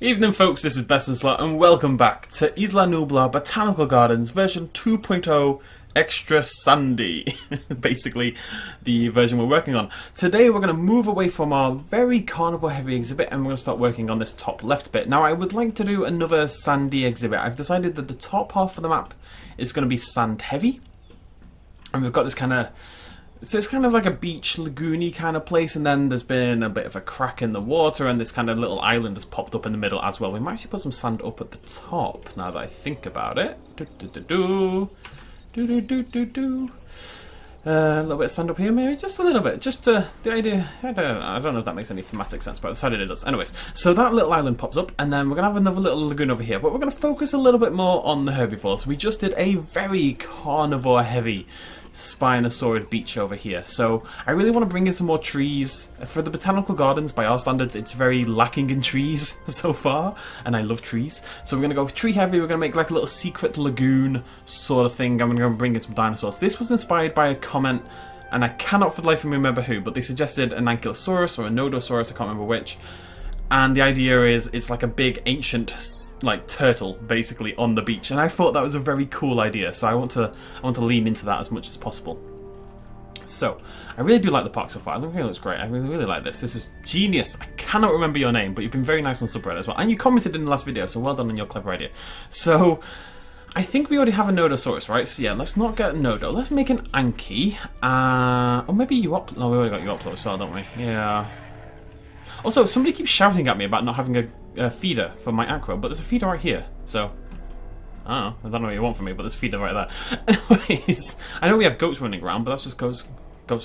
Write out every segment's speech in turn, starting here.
Evening folks, this is BestInSlot and welcome back to Isla Nublar Botanical Gardens version 2.0 Extra Sandy. Basically the version we're working on. Today we're going to move away from our very carnivore heavy exhibit and we're going to start working on this top left bit. Now I would like to do another sandy exhibit. I've decided that the top half of the map is going to be sand heavy. And we've got this kind of... So it's kind of like a beach, lagoony kind of place, and then there's been a bit of a crack in the water, and this kind of little island has popped up in the middle as well. We might actually put some sand up at the top, now that I think about it. A little bit of sand up here, maybe, just a little bit. Just the idea, I don't know if that makes any thematic sense, but I decided it does. Anyways, so that little island pops up, and then we're going to have another little lagoon over here, but we're going to focus a little bit more on the herbivores. We just did a very carnivore-heavy Spinosaurid beach over here, so I really want to bring in some more trees. For the Botanical Gardens, by our standards, it's very lacking in trees so far, and I love trees. So we're going to go tree heavy, we're going to make like a little secret lagoon sort of thing, I'm going to bring in some dinosaurs. This was inspired by a comment, and I cannot for the life of me remember who, but they suggested an Ankylosaurus or a Nodosaurus, I can't remember which. And the idea is it's like a big ancient like turtle basically on the beach, and I thought that was a very cool idea, so I want to lean into that as much as possible. So I really do like the park so far. I think it looks great. I really like this. This is genius. I cannot remember your name, but you've been very nice on subreddit as well, and you commented in the last video, so well done on your clever idea. So I think we already have a Nodosaurus, right? So yeah, let's not get a Nodo. Let's make an Anky. Or maybe you up. No, we already got you upload as well, don't we? Yeah. Also, somebody keeps shouting at me about not having a feeder for my acro, but there's a feeder right here, so... I don't know what you want from me, but there's a feeder right there. Anyways, I know we have goats running around, but that's just goats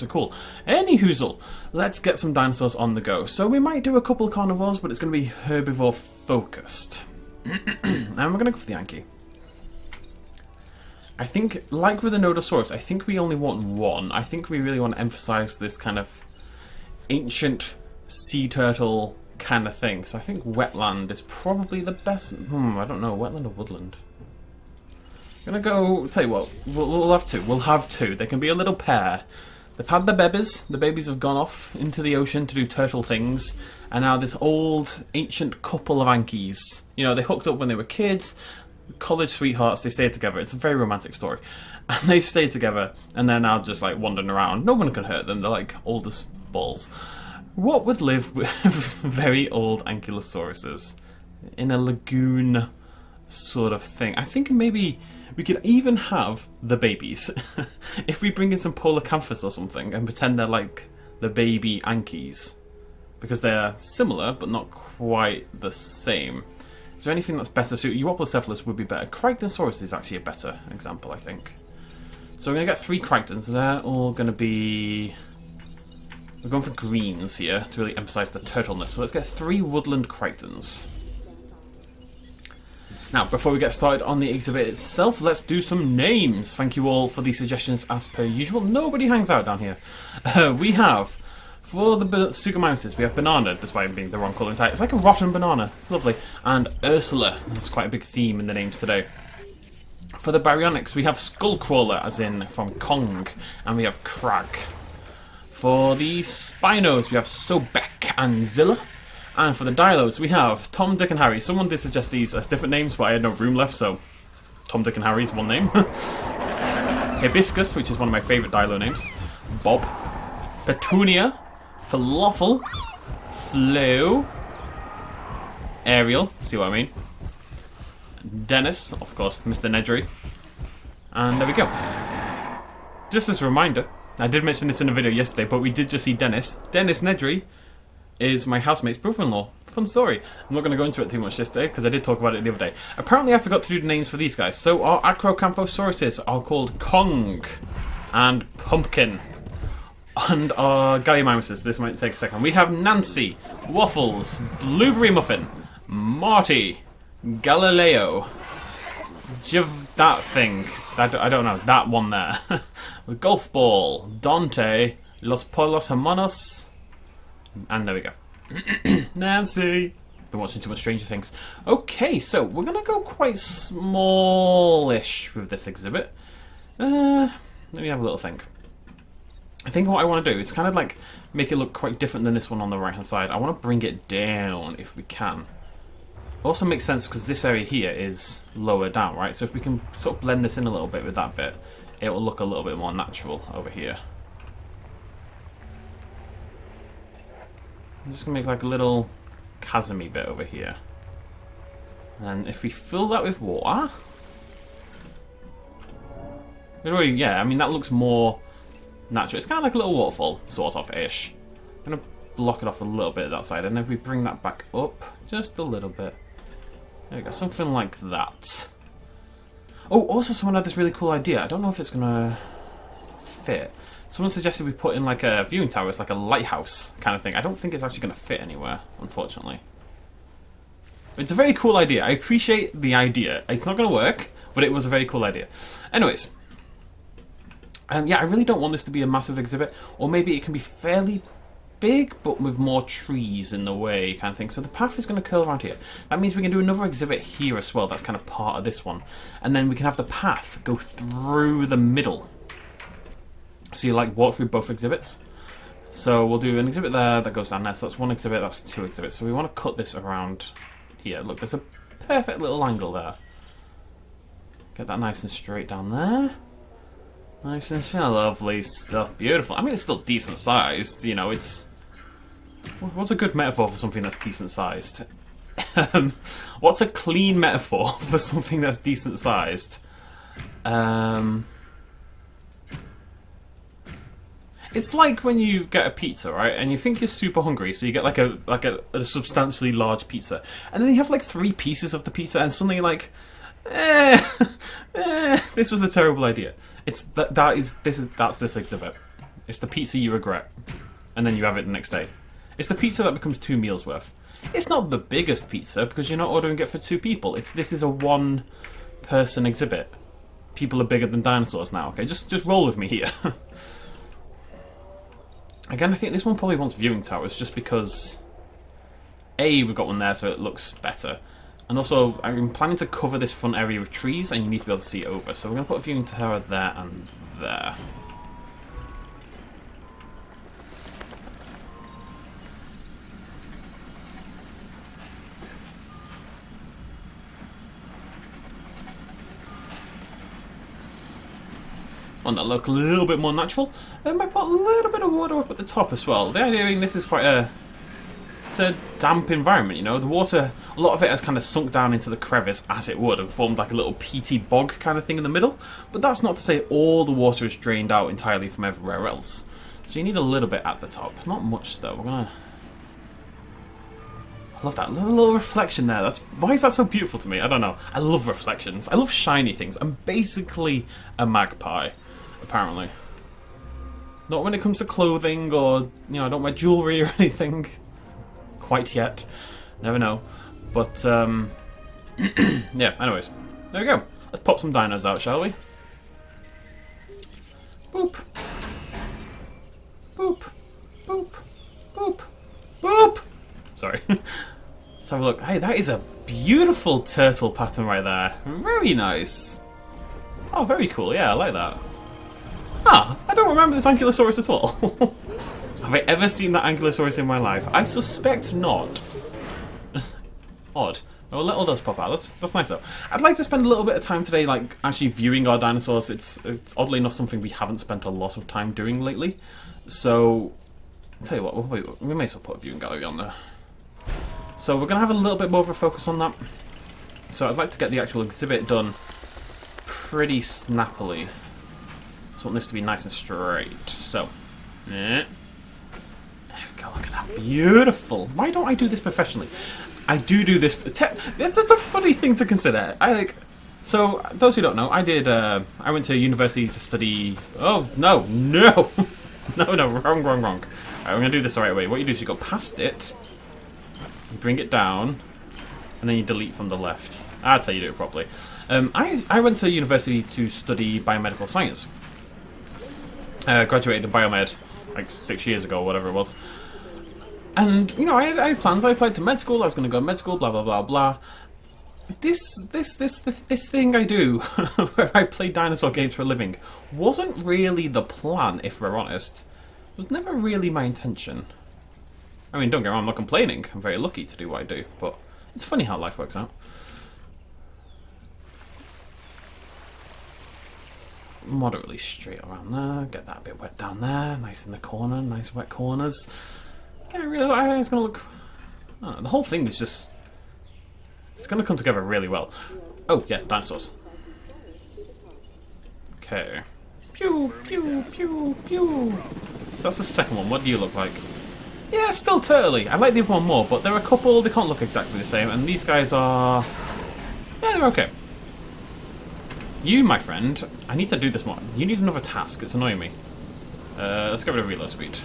are cool. Any hoozle, let's get some dinosaurs on the go. So we might do a couple of carnivores, but it's going to be herbivore focused. And we're going to go for the Anky. I think, like with the Nodosaurus, I think we only want one. I think we really want to emphasize this kind of ancient sea turtle kind of thing. So I think wetland is probably the best. I don't know, wetland or woodland. I'm gonna go. Tell you what, we'll have two. We'll have two. They can be a little pair. They've had the babies. The babies have gone off into the ocean to do turtle things, and now this old ancient couple of Ankies. You know, they hooked up when they were kids, college sweethearts. They stayed together. It's a very romantic story, and they've stayed together, and they're now just like wandering around. No one can hurt them. They're like old as balls. What would live with very old Ankylosauruses in a lagoon sort of thing? I think maybe we could even have the babies. If we bring in some Polacanthus or something and pretend they're like the baby Ankies. Because they're similar, but not quite the same. Is there anything that's better suited? Euoplocephalus would be better. Crichtonsaurus is actually a better example, I think. So we're going to get 3 Crichtons. They're all going to be... We're going for greens here to really emphasise the turtleness. So let's get 3 woodland Crichtons. Now, before we get started on the exhibit itself, let's do some names. Thank you all for the suggestions as per usual. Nobody hangs out down here. We have, for the Sugomouses, we have Banana, despite being the wrong colour inside. It's like a rotten banana. It's lovely. And Ursula. There's quite a big theme in the names today. For the Baryonyx, we have Skullcrawler, as in from Kong. And we have Crag. For the Spinos, we have Sobek and Zilla. And for the Dilos, we have Tom, Dick and Harry. Someone did suggest these as different names, but I had no room left, so Tom, Dick and Harry is one name. Hibiscus, which is one of my favourite Dilo names. Bob. Petunia. Falafel. Flo. Ariel, see what I mean. Dennis, of course, Mr. Nedry. And there we go. Just as a reminder, I did mention this in a video yesterday, but we did just see Dennis. Dennis Nedry is my housemate's brother-in-law. Fun story. I'm not going to go into it too much this day, because I did talk about it the other day. Apparently I forgot to do the names for these guys. So our Acrocanthosauruses are called Kong and Pumpkin. And our Gallimimuses, this might take a second. We have Nancy, Waffles, Blueberry Muffin, Marty, Galileo, that thing. I don't know. That one there. Golf Ball, Dante, Los Polos Hermanos, and there we go. Nancy. Been watching too much Stranger Things. Okay, so we're going to go quite smallish with this exhibit. Let me have a little think. I think what I want to do is kind of like make it look quite different than this one on the right hand side. I want to bring it down if we can. Also makes sense because this area here is lower down, right? So if we can sort of blend this in a little bit with that bit, it will look a little bit more natural over here. I'm just going to make like a little chasm-y bit over here. And if we fill that with water... Yeah, I mean, that looks more natural. It's kind of like a little waterfall, sort of-ish. I'm going to block it off a little bit of that side. And if we bring that back up just a little bit... There we go, something like that. Oh, also someone had this really cool idea. I don't know if it's going to fit. Someone suggested we put in like a viewing tower. It's like a lighthouse kind of thing. I don't think it's actually going to fit anywhere, unfortunately. It's a very cool idea. I appreciate the idea. It's not going to work, but it was a very cool idea. Anyways. Yeah, I really don't want this to be a massive exhibit. Or maybe it can be fairly big, but with more trees in the way, kind of thing. So the path is going to curl around here. That means we can do another exhibit here as well. That's kind of part of this one. And then we can have the path go through the middle. So you like walk through both exhibits. So we'll do an exhibit there that goes down there. So that's one exhibit, that's two exhibits. So we want to cut this around here. Look, there's a perfect little angle there. Get that nice and straight down there. Nice and straight. Lovely stuff. Beautiful. I mean, it's still decent sized. You know, it's... What's a good metaphor for something that's decent sized? What's a clean metaphor for something that's decent sized? It's like when you get a pizza, right? And you think you're super hungry, so you get like a substantially large pizza, and then you have like 3 pieces of the pizza, and suddenly you're like, this was a terrible idea. It's that's this exhibit. It's the pizza you regret, and then you have it the next day. It's the pizza that becomes 2 meals worth. It's not the biggest pizza because you're not ordering it for 2 people. This is a 1-person exhibit. People are bigger than dinosaurs now. Okay, just roll with me here. Again, I think this one probably wants viewing towers just because A, we've got one there so it looks better. And also, I'm planning to cover this front area with trees and you need to be able to see over. So we're going to put a viewing tower there and there. One that look a little bit more natural. I might put a little bit of water up at the top as well. The idea being this is quite a damp environment, you know. The water, a lot of it has kind of sunk down into the crevice as it would and formed like a little peaty bog kind of thing in the middle. But that's not to say all the water is drained out entirely from everywhere else. So you need a little bit at the top. Not much though. We're gonna... I love that little reflection there. Why is that so beautiful to me? I don't know. I love reflections. I love shiny things. I'm basically a magpie, apparently. Not when it comes to clothing or, you know, I don't wear jewellery or anything. Quite yet. Never know. But, yeah, anyways. There we go. Let's pop some dinos out, shall we? Boop. Boop. Boop. Boop. Boop. Sorry. Let's have a look. Hey, that is a beautiful turtle pattern right there. Very nice. Oh, very cool. Yeah, I like that. Ah, I don't remember this Ankylosaurus at all. Have I ever seen that Ankylosaurus in my life? I suspect not. Odd. I'll let all those pop out. That's nice though. I'd like to spend a little bit of time today, like, actually viewing our dinosaurs. It's oddly enough something we haven't spent a lot of time doing lately. So, I'll tell you what, we may as well put a viewing gallery on there. So we're going to have a little bit more of a focus on that. So I'd like to get the actual exhibit done pretty snappily. So I want this to be nice and straight. So, there we go, look at that. Beautiful. Why don't I do this professionally? I do this. This is a funny thing to consider. So, those who don't know, I went to university to study... Oh, no. No, wrong. Alright, we're going to do this the right way. What you do is you go past it, you bring it down, and then you delete from the left. That's how you do it properly. I went to university to study biomedical science. Graduated in biomed like 6 years ago, whatever it was. And, you know, I had plans. I applied to med school. I was going to go to med school, blah, blah, blah, blah. This thing I do, where I play dinosaur games for a living, wasn't really the plan, if we're honest. It was never really my intention. I mean, don't get me wrong, I'm not complaining. I'm very lucky to do what I do. But It's funny how life works out. Moderately straight around there. Get that a bit wet down there. Nice in the corner. Nice wet corners. Yeah, I really like how it's going to look. The whole thing is just... It's going to come together really well. Oh, yeah, dinosaurs. Okay. Pew, pew, pew, pew. So that's the second one. What do you look like? Yeah, still turtley. I like the other one more, but there are a couple, they can't look exactly the same, and these guys are... Yeah, they're okay. You, my friend, I need to do this more. You need another task. It's annoying me. Let's get rid of reload speed.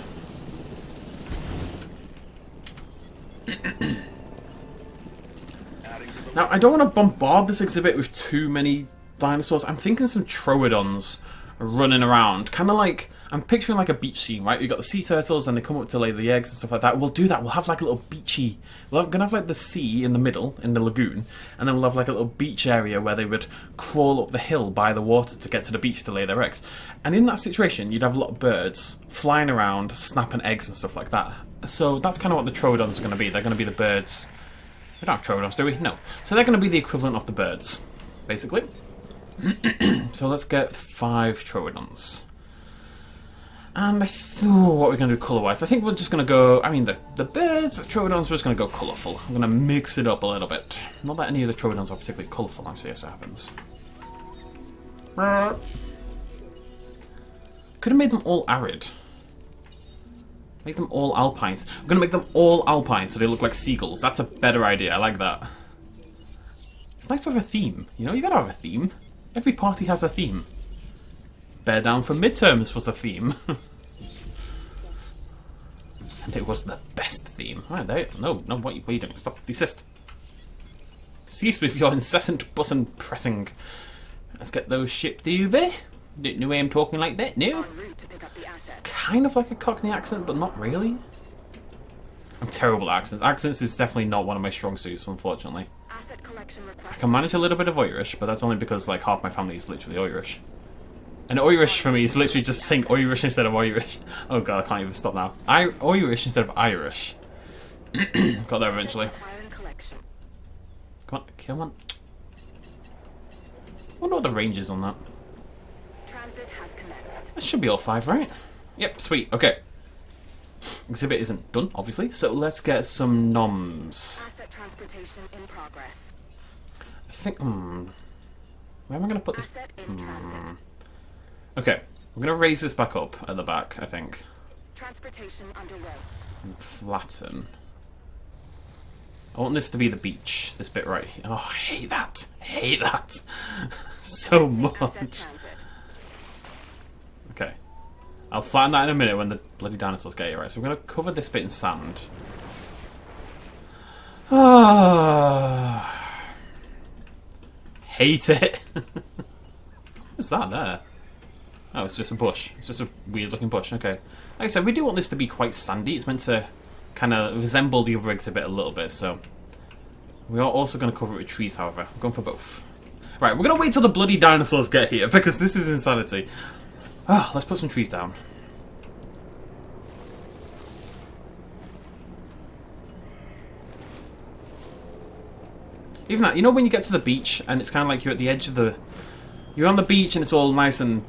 Now, I don't want to bombard this exhibit with too many dinosaurs. I'm thinking some troodons running around. Kind of like, I'm picturing like a beach scene, right? You've got the sea turtles and they come up to lay the eggs and stuff like that. We'll do that. We'll have like a little beachy... We're going to have like the sea in the middle, in the lagoon. And then we'll have like a little beach area where they would crawl up the hill by the water to get to the beach to lay their eggs. And in that situation, you'd have a lot of birds flying around, snapping eggs and stuff like that. So that's kind of what the troodons are going to be. They're going to be the birds... We don't have troodons, do we? No. So they're going to be the equivalent of the birds, basically. So let's get 5 troodons. And what we're going to do colour-wise, I think we're just going to go... I mean, the birds, the troodons, we're just going to go colourful. I'm going to mix it up a little bit. Not that any of the troodons are particularly colourful, actually, as it happens. Could have made them all arid. Make them all alpines. I'm going to make them all alpine so they look like seagulls. That's a better idea. I like that. It's nice to have a theme. You know, you got to have a theme. Every party has a theme. Bear Down for Midterms was a theme. And it was the best theme. Right, there. No, what are you doing? Stop. Desist. Cease with your incessant button pressing. Let's get those shipped over. Don't know why I'm talking like that, no? It's kind of like a Cockney accent, but not really. I'm terrible at accents. Accents is definitely not one of my strong suits, unfortunately. I can manage a little bit of Irish, but that's only because like half my family is literally Irish. And Irish for me is literally just saying Irish instead of Irish. Oh god, I can't even stop now. Irish instead of Irish. Got there eventually. Come on, come on. I wonder what the range is on that. That should be all 5, right? Yep, sweet. Okay. Exhibit isn't done, obviously, so let's get some noms. Asset transportation in progress. I think, where am I going to put this? Okay, we're going to raise this back up at the back, I think. Transportation underway. And flatten. I want this to be the beach, this bit right here. Oh, I hate that. I hate that. So much. Okay. I'll flatten that in a minute when the bloody dinosaurs get here, right? So we're going to cover this bit in sand. Ah, hate it. What's that there? Oh, it's just a bush. It's just a weird looking bush. Okay. Like I said, we do want this to be quite sandy. It's meant to kind of resemble the other exhibit a little bit, so... We are also going to cover it with trees, however. I'm going for both. Right, we're going to wait till the bloody dinosaurs get here, because this is insanity. Ah, let's put some trees down. Even that, you know when you get to the beach and it's kind of like you're at the edge of the... You're on the beach and it's all nice and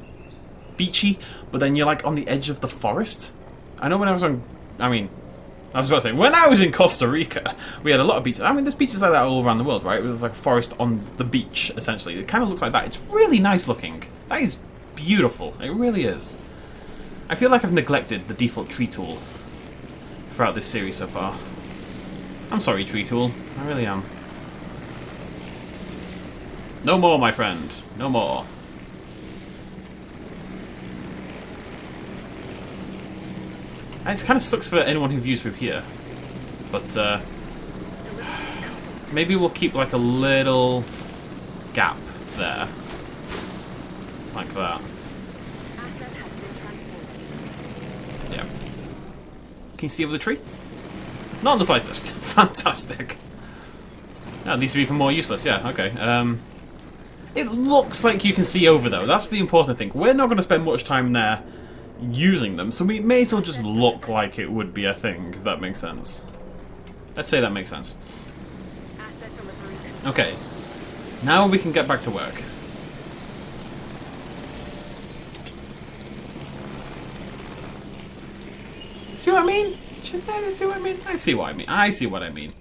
beachy, but then you're like on the edge of the forest? I know when I was on... I was about to say, when I was in Costa Rica, we had a lot of beaches. I mean, there's beaches like that all around the world, right? It was like a forest on the beach, essentially. It kind of looks like that. It's really nice looking. That is beautiful. It really is. I feel like I've neglected the default tree tool throughout this series so far. I'm sorry, tree tool. I really am. No more, my friend. No more. And it kind of sucks for anyone who views through here. But, maybe we'll keep, like, a little gap there. Like that. Yeah. Can you see over the tree? Not in the slightest. Fantastic. Yeah, these are even more useless. Yeah, okay. It looks like you can see over, though. That's the important thing. We're not going to spend much time there using them, so we may as well just look like it would be a thing, if that makes sense. Let's say that makes sense. delivery. Okay. Now we can get back to work. See what I mean? See what I mean? I see what I mean. I see what I mean.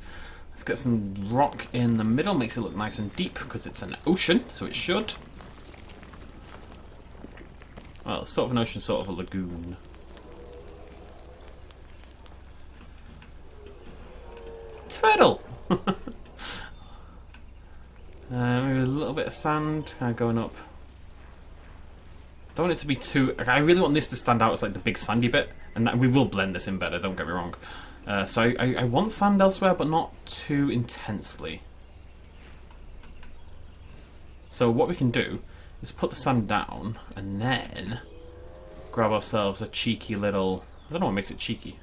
Let's get some rock in the middle. Makes it look nice and deep because it's an ocean, so it should. Well, sort of an ocean, sort of a lagoon. Turtle! Maybe a little bit of sand kind of going up. Don't want it to be too... I really want this to stand out as like the big sandy bit, and that, we will blend this in better, don't get me wrong. So I want sand elsewhere, but not too intensely. So what we can do is put the sand down, and then grab ourselves a cheeky little... I don't know what makes it cheeky.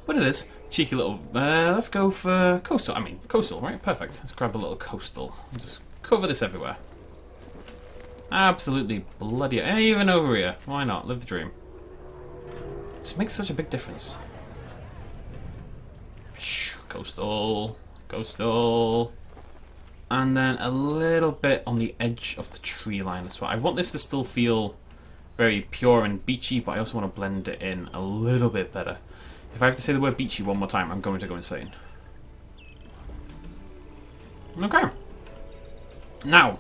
What it is, cheeky little... let's go for coastal. I mean, coastal, right? Perfect. Let's grab a little coastal and just cover this everywhere. Absolutely bloody... even over here. Why not? Live the dream. This makes such a big difference. Coastal. Coastal. And then a little bit on the edge of the tree line as well. I want this to still feel very pure and beachy, but I also want to blend it in a little bit better. If I have to say the word beachy one more time, I'm going to go insane. Okay. Now,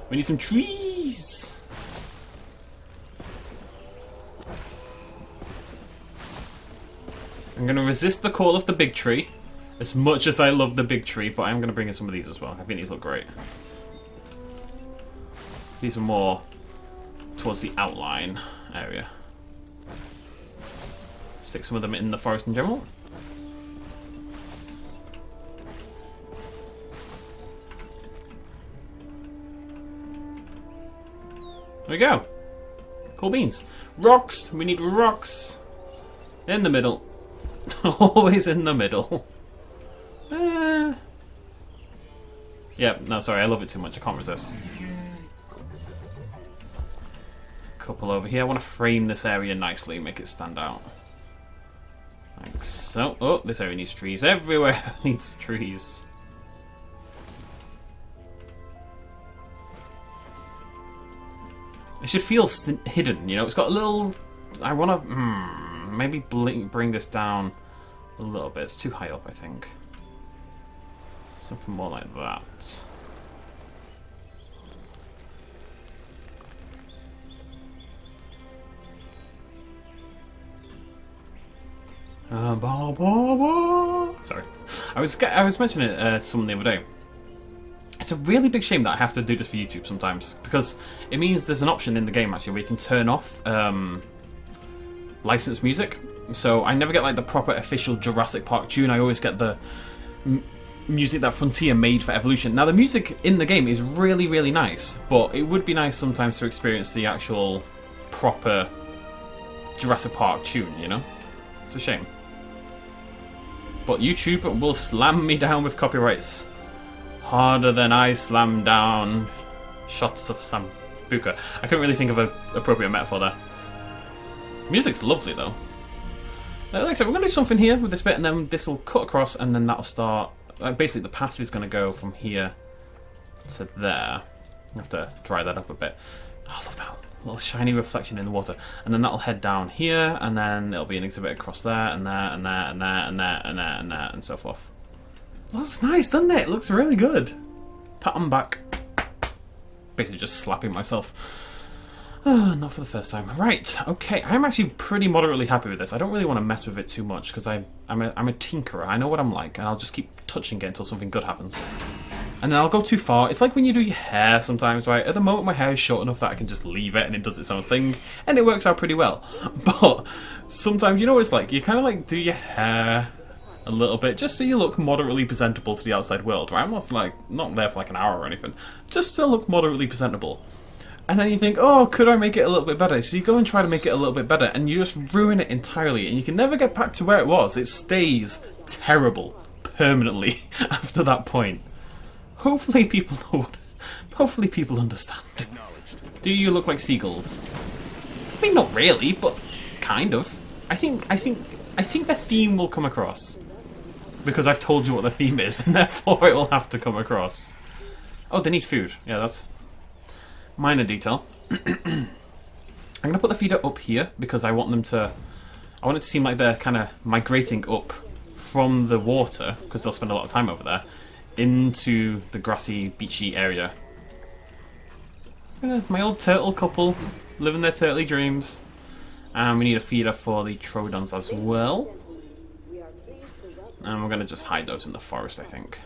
we need some trees. I'm going to resist the call of the big tree, as much as I love the big tree, but I'm going to bring in some of these as well. I think these look great. These are more towards the outline area. Stick some of them in the forest in general. There we go. Cool beans. Rocks! We need rocks! In the middle. Always in the middle. Yeah, no, sorry, I love it too much. I can't resist. Couple over here. I want to frame this area nicely, make it stand out. Like so. Oh, this area needs trees. Everywhere needs trees. It should feel hidden, you know? It's got a little... I want to... maybe bring this down a little bit. It's too high up, I think. Something more like that. Sorry. I was mentioning it to someone the other day. It's a really big shame that I have to do this for YouTube sometimes, because it means there's an option in the game actually where you can turn off licensed music. So I never get like the proper official Jurassic Park tune. I always get the music that Frontier made for Evolution. Now the music in the game is really, really nice, but it would be nice sometimes to experience the actual proper Jurassic Park tune, you know? It's a shame. But YouTube will slam me down with copyrights harder than I slam down shots of Sambuca. I couldn't really think of an appropriate metaphor there. Music's lovely though. Like I said, we're going to do something here with this bit, and then this will cut across, and then that'll start... basically, the path is going to go from here to there. I have to dry that up a bit. Oh, I love that little shiny reflection in the water. And then that'll head down here, and then it'll be an exhibit across there, and there, and there, and there, and there, and there, and there, and so forth. Well, that's nice, doesn't it? It looks really good. Pat on back. Basically just slapping myself. Not for the first time. Right, okay. I'm actually pretty moderately happy with this. I don't really want to mess with it too much, because I'm a tinkerer. I know what I'm like, and I'll just keep touching it until something good happens. And then I'll go too far. It's like when you do your hair sometimes, right? At the moment, my hair is short enough that I can just leave it and it does its own thing, and it works out pretty well. But sometimes, you know what it's like? You kind of like do your hair a little bit, just so you look moderately presentable to the outside world, right? I'm not there for like an hour or anything. Just to look moderately presentable. And then you think, oh, could I make it a little bit better? So you go and try to make it a little bit better, and you just ruin it entirely, and you can never get back to where it was. It stays terrible permanently after that point. Hopefully people understand. Do you look like seagulls? I mean, not really, but kind of. I think the theme will come across. because I've told you what the theme is, and therefore it will have to come across. Oh, they need food. Yeah, that's minor detail. I'm going to put the feeder up here because I want them to... I want it to seem like they're kind of migrating up from the water, because they'll spend a lot of time over there, into the grassy, beachy area. Yeah, my old turtle couple, living their turtly dreams. And we need a feeder for the Troodons as well. And we're going to just hide those in the forest, I think.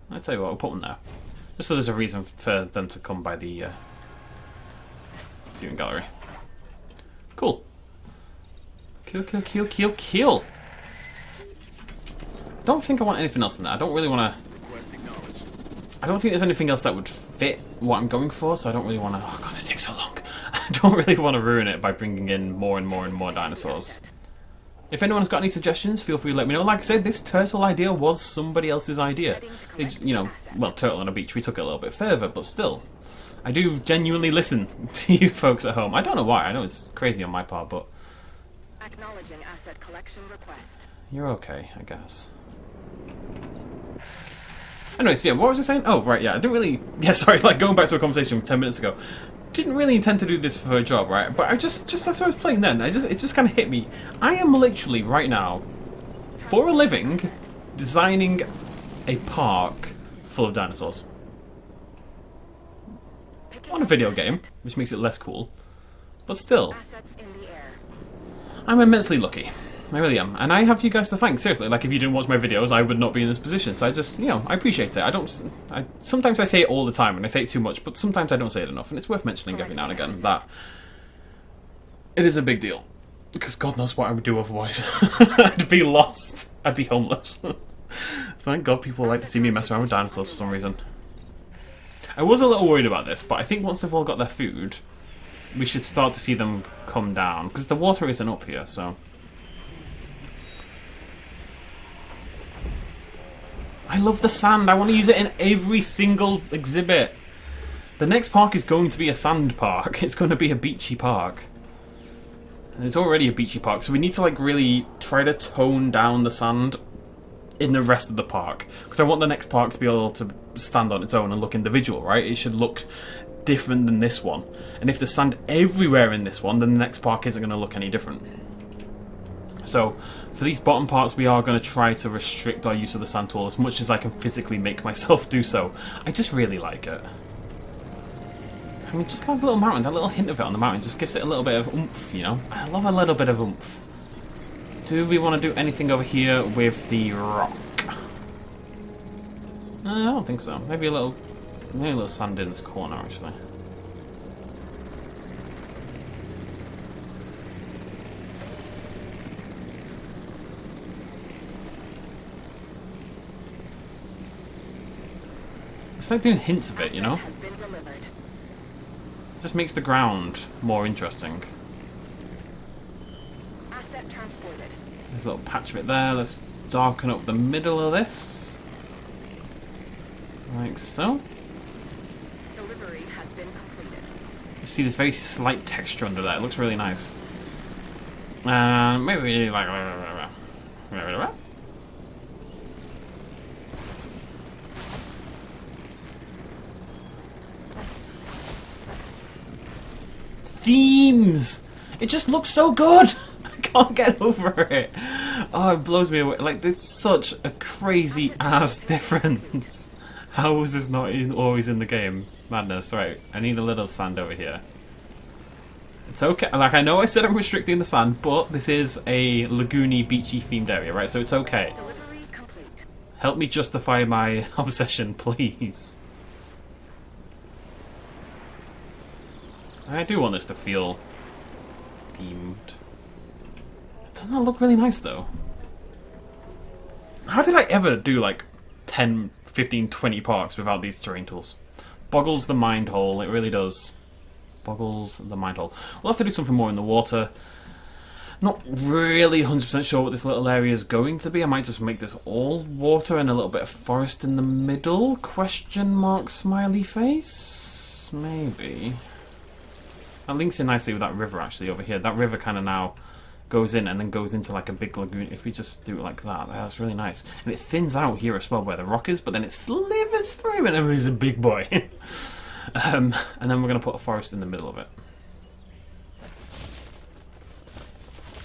I'll tell you what, we'll put them there. Just so there's a reason for them to come by the viewing gallery. Cool. Kill, kill, kill, kill, kill! Don't think I want anything else in there. I don't really want to... I don't think there's anything else that would fit what I'm going for, so I don't really want to... Oh god, this takes so long. I don't really want to ruin it by bringing in more and more and more dinosaurs. If anyone's got any suggestions, feel free to let me know. Like I said, this turtle idea was somebody else's idea. It's, you know, well, turtle on a beach, we took it a little bit further, but still. I do genuinely listen to you folks at home. I don't know why, I know it's crazy on my part, but... Acknowledging asset collection request. You're okay, I guess. Anyways, yeah, what was I saying? Oh, right, yeah, I didn't really... Yeah, sorry, like, going back to a conversation 10 minutes ago. Didn't really intend to do this for a job, right? But I just as I was playing then, it just kind of hit me. I am literally, right now, for a living, designing a park full of dinosaurs. On a video game, which makes it less cool. But still, Assets in the air. I'm immensely lucky. I really am. And I have you guys to thank, seriously. Like, if you didn't watch my videos, I would not be in this position. So I just, you know, I appreciate it. Sometimes I say it all the time, and I say it too much, but sometimes I don't say it enough. And it's worth mentioning every now and again that it is a big deal. Because God knows what I would do otherwise. I'd be lost. I'd be homeless. Thank God people like to see me mess around with dinosaurs for some reason. I was a little worried about this, but I think once they've all got their food, we should start to see them come down. Because the water isn't up here, so... I love the sand. I want to use it in every single exhibit. The next park is going to be a sand park. It's going to be a beachy park. And it's already a beachy park, so we need to like really try to tone down the sand in the rest of the park. Because I want the next park to be able to stand on its own and look individual, right? It should look different than this one. And if there's sand everywhere in this one, then the next park isn't going to look any different. So, for these bottom parts, we are going to try to restrict our use of the sand tool as much as I can physically make myself do so. I just really like it. I mean, just like a little mountain, that little hint of it on the mountain just gives it a little bit of oomph, you know? I love a little bit of oomph. Do we want to do anything over here with the rock? I don't think so. Maybe a little sand in this corner, actually. It's like doing hints of it, you know? It just makes the ground more interesting. Asset transported. There's a little patch of it there. Let's darken up the middle of this. Like so. Delivery has been completed. You see this very slight texture under there. It looks really nice. Maybe we need like... themes! It just looks so good! I can't get over it. Oh, it blows me away. Like, it's such a crazy ass difference. How is this not always in the game? Madness. Right, I need a little sand over here. It's okay. Like, I know I said I'm restricting the sand, but this is a lagoony, beachy themed area, right? So it's okay. Delivery complete. Help me justify my obsession, please. I do want this to feel themed. Doesn't that look really nice, though? How did I ever do, like, 10, 15, 20 parks without these terrain tools? Boggles the mind hole, it really does. Boggles the mind hole. We'll have to do something more in the water. Not really 100% sure what this little area is going to be. I might just make this all water and a little bit of forest in the middle? Question mark smiley face? Maybe. That links in nicely with that river, actually, over here. That river kind of now goes in and then goes into like a big lagoon. If we just do it like that, that's really nice. And it thins out here as well where the rock is, but then it slivers through and then he's a big boy. And then we're going to put a forest in the middle of it.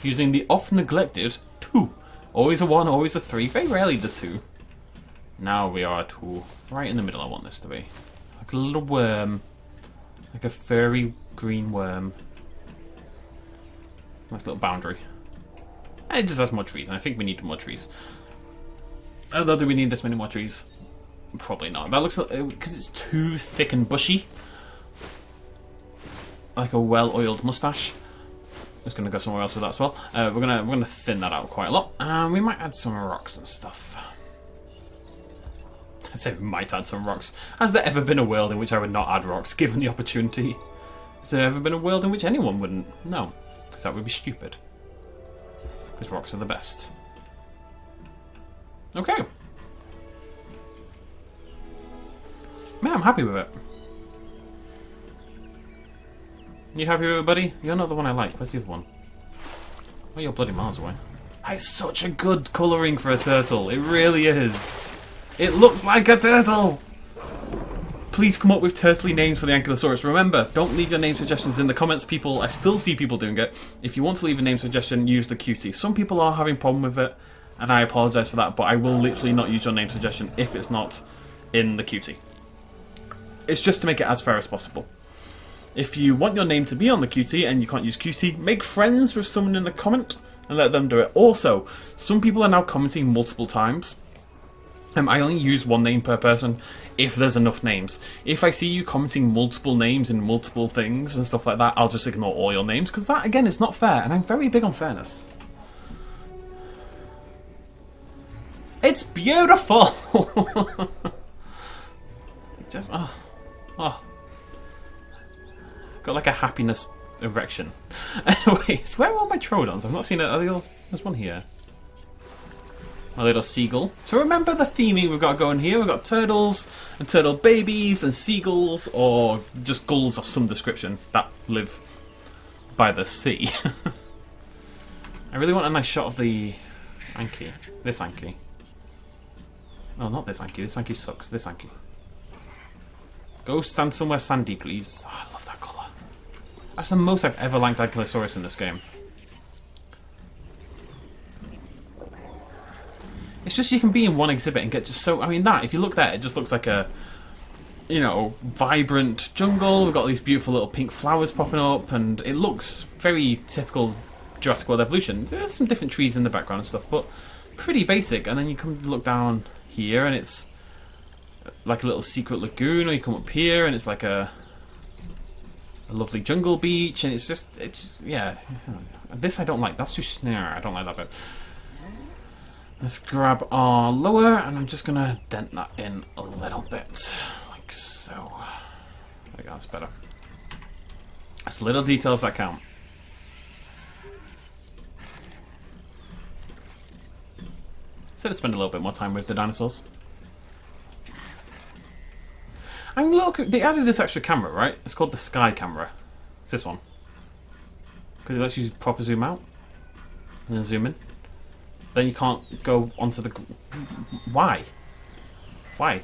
Using the oft-neglected 2. Always a 1, always a 3, very rarely the 2. Now we are a 2. Right in the middle I want this to be. Like a little worm. Like a furry green worm. Nice little boundary. And it just has more trees, and I think we need more trees. Although, do we need this many more trees? Probably not. That looks like, because it's too thick and bushy. Like a well-oiled mustache. Just gonna go somewhere else with that as well. We're gonna thin that out quite a lot, and we might add some rocks and stuff. I say we might add some rocks. Has there ever been a world in which I would not add rocks, given the opportunity? Has there ever been a world in which anyone wouldn't? No, because that would be stupid. Because rocks are the best. Okay. Man, I'm happy with it. You happy with it, buddy? You're not the one I like. Where's the other one? Oh, you're bloody miles away. It's such a good colouring for a turtle. It really is. It looks like a turtle! Please come up with turtly names for the Ankylosaurus. Remember, don't leave your name suggestions in the comments, people. I still see people doing it. If you want to leave a name suggestion, use the QT. Some people are having a problem with it, and I apologise for that, but I will literally not use your name suggestion if it's not in the QT. It's just to make it as fair as possible. If you want your name to be on the QT and you can't use QT, make friends with someone in the comment and let them do it. Also, some people are now commenting multiple times. I only use one name per person if there's enough names. If I see you commenting multiple names in multiple things and stuff like that, I'll just ignore all your names, because that, again, is not fair, and I'm very big on fairness. It's beautiful! Just, oh. Got like a happiness erection. Anyways, where are all my Troodons? I've not seen it. Are they all... There's one here. A little seagull. So remember the theming we've got going here. We've got turtles and turtle babies and seagulls, or just gulls of some description that live by the sea. I really want a nice shot of the Anky. This Anky. No, not this Anky. This Anky sucks. This Anky. Go stand somewhere sandy, please. Oh, I love that colour. That's the most I've ever liked Ankylosaurus in this game. It's just you can be in one exhibit and get just so... I mean, that, if you look there, it just looks like a, you know, vibrant jungle. We've got these beautiful little pink flowers popping up, and it looks very typical Jurassic World Evolution. There's some different trees in the background and stuff, but pretty basic. And then you come look down here, and it's like a little secret lagoon, or you come up here, and it's like a lovely jungle beach, and it's yeah. This I don't like. That's just... Nah, I don't like that bit. Let's grab our lower, and I'm just going to dent that in a little bit, like so. There we go, that's better. That's little details that count. So let's spend a little bit more time with the dinosaurs. I'm looking. They added this extra camera, right? It's called the Sky camera. It's this one. Because it lets you proper zoom out and then zoom in. Then you can't go onto the... Why? Why?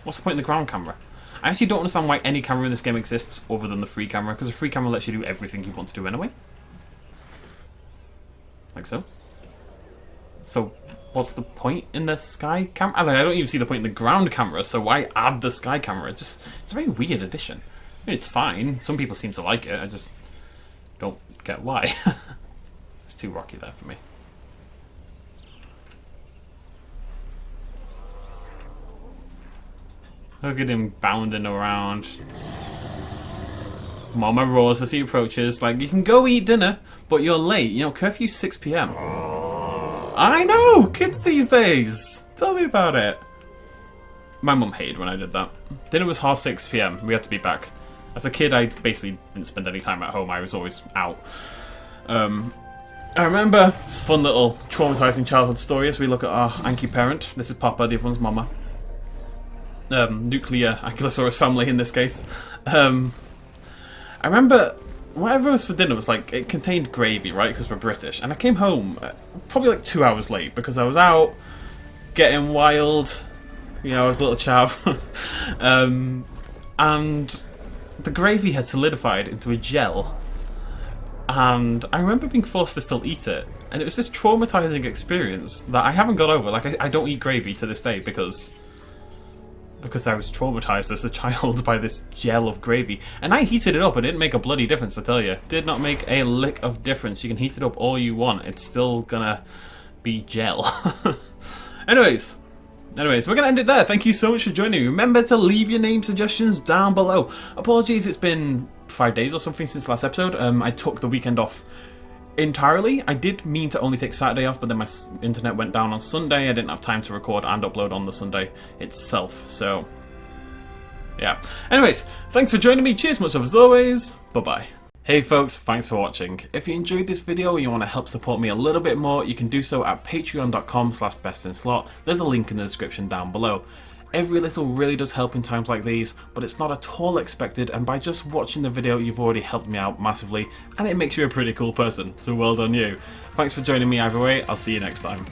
What's the point of the ground camera? I actually don't understand why any camera in this game exists other than the free camera, because the free camera lets you do everything you want to do anyway. Like so. So, what's the point in the Sky camera? I don't even see the point in the ground camera, so why add the Sky camera? It's a very weird addition. I mean, it's fine. Some people seem to like it. I just don't get why. It's too rocky there for me. Look at him bounding around. Mama roars as he approaches. Like, you can go eat dinner, but you're late. You know, curfew's 6 PM. I know! Kids these days! Tell me about it. My mum hated when I did that. Dinner was 6:30 PM. We had to be back. As a kid, I basically didn't spend any time at home. I was always out. I remember this fun little traumatizing childhood story as we look at our Anky parent. This is Papa, the other one's Mama. Nuclear Ankylosaurus family in this case. I remember whatever was for dinner was like, it contained gravy, right? Because we're British. And I came home probably like 2 hours late because I was out getting wild. You know, I was a little chav. And the gravy had solidified into a gel. And I remember being forced to still eat it. And it was this traumatizing experience that I haven't got over. Like, I don't eat gravy to this day because I was traumatized as a child by this gel of gravy. And I heated it up. It didn't make a bloody difference, I tell you. Did not make a lick of difference. You can heat it up all you want. It's still gonna be gel. Anyways, we're going to end it there. Thank you so much for joining me. Remember to leave your name suggestions down below. Apologies, it's been 5 days or something since last episode. I took the weekend off entirely. I did mean to only take Saturday off, but then my internet went down on Sunday. I didn't have time to record and upload on the Sunday itself. So, yeah. Anyways, thanks for joining me. Cheers much as always. Bye-bye. Hey folks, thanks for watching. If you enjoyed this video and you want to help support me a little bit more, you can do so at patreon.com/bestinslot. There's a link in the description down below. Every little really does help in times like these, but it's not at all expected, and by just watching the video you've already helped me out massively, and it makes you a pretty cool person, so well done you. Thanks for joining me either way, I'll see you next time.